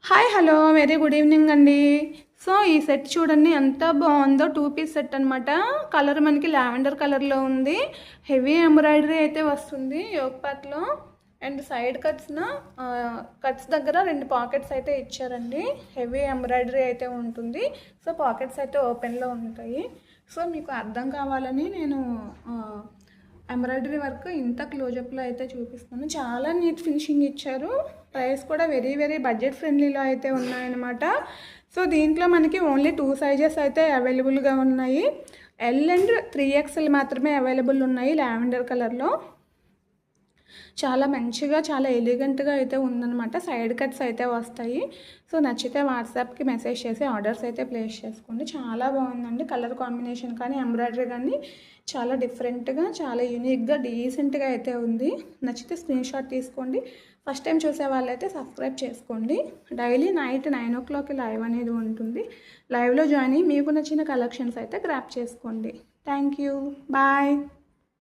Hi hello very good evening అండి. So ఈ set చూడండి ఎంత బాగుందో. 2 పీస్ సెట్ అనమాట. కలర్ మనకి లావెండర్ కలర్లో ఉంది. హెవీ ఎంబ్రాయిడరీ అయితే వస్తుంది యోక్ పార్ట్లో. అండ్ సైడ్ కట్స్ దగ్గర 2 పాకెట్స్ అయితే ఇచ్చారండి. హెవీ ఎంబ్రాయిడరీ అయితే ఉంటుంది. సో పాకెట్స్ అయితే ఓపెన్లో ఉంటాయి. సో మీకు అర్థం కావాలని నేను ఎంబ్రాయిడరీ వర్క్ ఇంత క్లోజప్లో అయితే చూపిస్తాను. చాలా నీట్ ఫినిషింగ్ ఇచ్చారు. ప్రైస్ కూడా వెరీ వెరీ బడ్జెట్ ఫ్రెండ్లీలో అయితే ఉన్నాయన్నమాట. సో దీంట్లో మనకి ఓన్లీ 2 సైజెస్ అయితే అవైలబుల్గా ఉన్నాయి. ఎల్ అండ్ 3XL మాత్రమే అవైలబుల్ ఉన్నాయి లావెండర్ కలర్లో. చాలా మంచిగా చాలా ఎలిగెంట్గా అయితే ఉందన్నమాట. సైడ్ కట్స్ అయితే వస్తాయి. సో నచ్చితే వాట్సాప్కి మెసేజ్ చేసి ఆర్డర్స్ అయితే ప్లేస్ చేసుకోండి. చాలా బాగుందండి. కలర్ కాంబినేషన్ కానీ ఎంబ్రాయిడరీ కానీ చాలా డిఫరెంట్గా చాలా యూనిక్గా డీసెంట్గా అయితే ఉంది. నచ్చితే స్క్రీన్ షాట్ తీసుకోండి. ఫస్ట్ టైం చూసే వాళ్ళైతే సబ్స్క్రైబ్ చేసుకోండి. డైలీ నైట్ 9 o'clock లైవ్ అనేది ఉంటుంది. లైవ్లో జాయిన్ అయ్యి మీకు నచ్చిన కలెక్షన్స్ అయితే గ్రాప్ చేసుకోండి. Thank you. బాయ్.